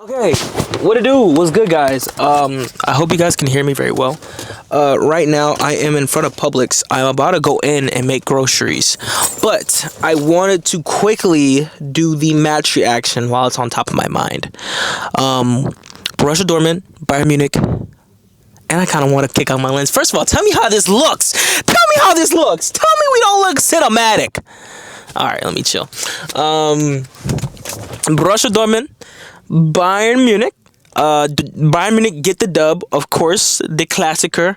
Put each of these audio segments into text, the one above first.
Okay, what it do? What's good, guys? I hope you guys can hear me very well. Right now I am in front of Publix. I'm about to go in and make groceries, but I wanted to quickly do the match reaction while it's on top of my mind. Borussia Dortmund, Bayern Munich, and I kind of want to kick out my lens. First of all, tell me how this looks. Tell me how this looks. Tell me we don't look cinematic. All right, let me chill. Borussia Dortmund, Bayern Munich. Bayern Munich get the dub, of course, the klassiker.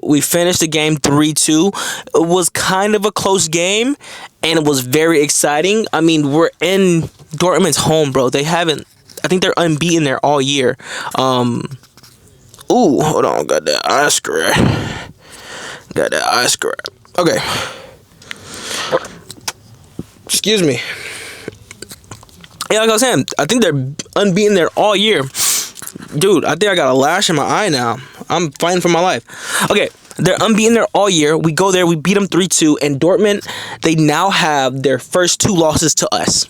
We finished the game 3-2. It was kind of a close game, and it was very exciting. I mean, we're in Dortmund's home, bro. I think they're unbeaten there all year. Ooh, hold on. Got that eye scratch. Okay. Excuse me. Yeah, like I was saying, I think they're unbeaten there all year. Dude, I think I got a lash in my eye now. I'm fighting for my life. Okay, they're unbeaten there all year. We go there, we beat them 3-2, and Dortmund, they now have their first 2 losses to us.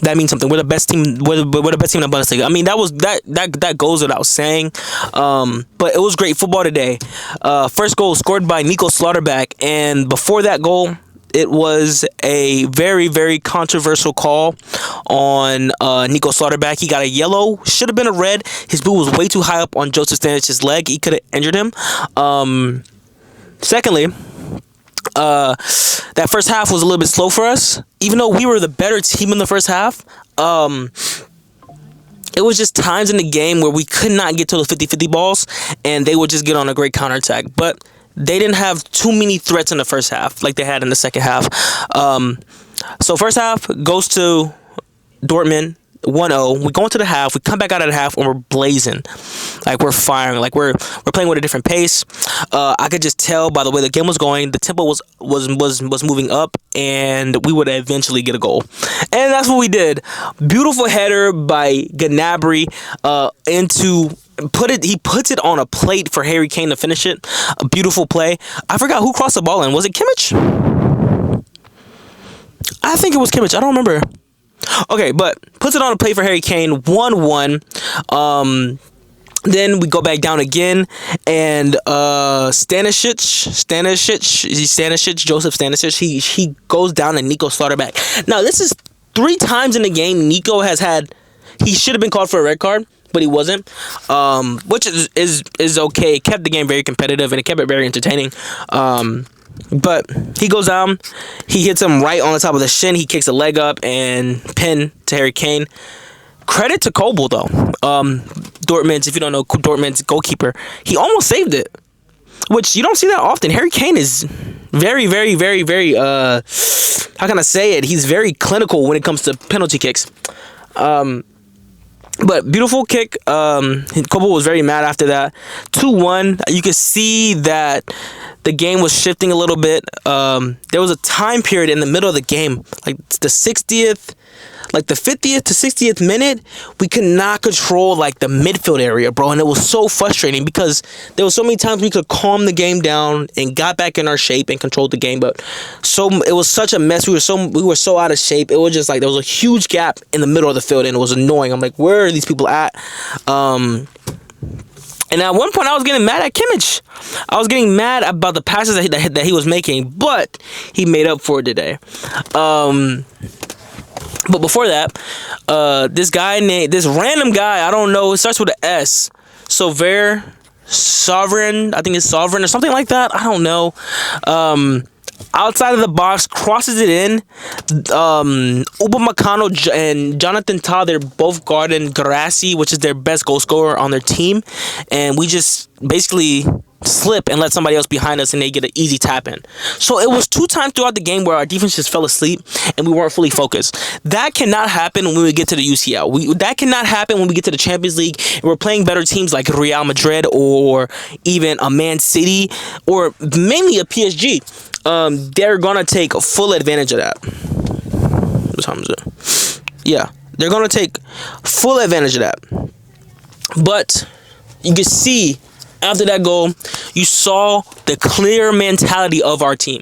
That means something. We're the best team. We're the best team in the Bundesliga. I mean, that goes without saying. But it was great football today. First goal scored by Nico Slaughterback, and before that goal, it was a very, very controversial call on Nico Slaughterback. He got a yellow. Should have been a red. His boot was way too high up on Joseph Stanisic leg. He could have injured him. Secondly, that first half was a little bit slow for us. Even though we were the better team in the first half, it was just times in the game where we could not get to those 50-50 balls, and they would just get on a great counterattack. But they didn't have too many threats in the first half like they had in the second half. So first half goes to Dortmund 1-0. We go into the half. We come back out of the half and we're blazing. Like we're firing. Like we're playing with a different pace. I could just tell by the way the game was going. The tempo was moving up, and we would eventually get a goal. And that's what we did. Beautiful header by Gnabry he puts it on a plate for Harry Kane to finish it. A beautiful play. I forgot who crossed the ball in. Was it Kimmich? I think it was Kimmich. I don't remember. Okay, but puts it on a plate for Harry Kane. 1-1. Then we go back down again, and Joseph Stanisic, he goes down to Nico Slaughterback. Now, this is 3 times in the game Nico he should have been called for a red card, but he wasn't, which is okay. It kept the game very competitive, and it kept it very entertaining. But he goes down, he hits him right on the top of the shin, he kicks a leg up, and pin to Harry Kane. Credit to Kobel, though. Dortmund's, if you don't know, Dortmund's goalkeeper, he almost saved it, which you don't see that often. Harry Kane is very, very, very, very, how can I say it? He's very clinical when it comes to penalty kicks. But beautiful kick. Kobel was very mad after that. 2-1. You could see that the game was shifting a little bit. There was a time period in the middle of the game, like the 50th to 60th minute, we could not control like the midfield area, bro, and it was so frustrating because there was so many times we could calm the game down and got back in our shape and controlled the game, but it was such a mess. We were so out of shape. It was just like there was a huge gap in the middle of the field, and it was annoying. I'm like, where are these people at? And at one point, I was getting mad at Kimmich. I was getting mad about the passes that he was making, but he made up for it today. But before that, this random guy, I don't know, it starts with an S. Sovereign, I think it's Sovereign or something like that. I don't know. Outside of the box, crosses it in. Upamecano and Jonathan Tah, they're both guarding Guirassy, which is their best goal scorer on their team. And we just basically slip and let somebody else behind us, and they get an easy tap in. So it was 2 times throughout the game where our defense just fell asleep and we weren't fully focused. That cannot happen when we get to the UCL. That cannot happen when we get to the Champions League and we're playing better teams like Real Madrid or even a Man City or mainly a PSG. They're gonna take full advantage of that. What time is it? Yeah, they're gonna take full advantage of that. But you can see after that goal, you saw the clear mentality of our team.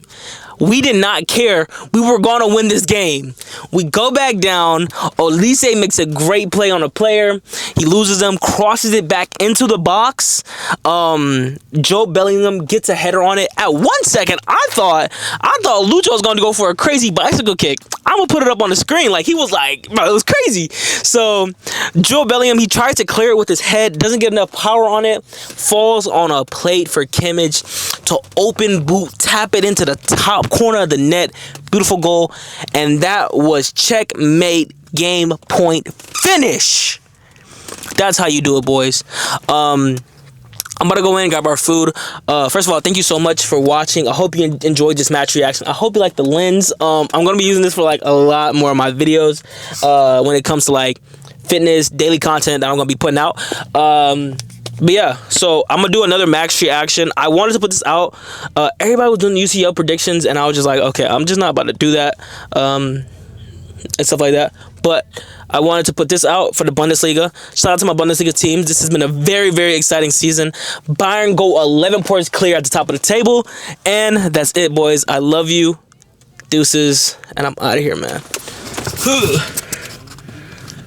We did not care. We were going to win this game. We go back down. Olise makes a great play on a player. He loses them, crosses it back into the box. Joe Bellingham gets a header on it. At 1 second, I thought Lucho was going to go for a crazy bicycle kick. I'm going to put it up on the screen. Like, he was like, bro, it was crazy. So, Joe Bellingham, he tries to clear it with his head, doesn't get enough power on it, falls on a plate for Kimmich to open boot, tap it into the top corner of the net. Beautiful goal. And that was checkmate, game point finish. That's how you do it, boys. I'm about to go in and grab our food. First of all, thank you so much for watching. I hope you enjoyed this match reaction. I hope you like the lens. I'm going to be using this for like a lot more of my videos when it comes to like fitness, daily content that I'm going to be putting out. But yeah, so I'm going to do another max reaction. I wanted to put this out. Everybody was doing UCL predictions, and I was just like, okay, I'm just not about to do that and stuff like that. But I wanted to put this out for the Bundesliga. Shout out to my Bundesliga teams. This has been a very, very exciting season. Bayern go 11 points clear at the top of the table. And that's it, boys. I love you. Deuces. And I'm out of here, man.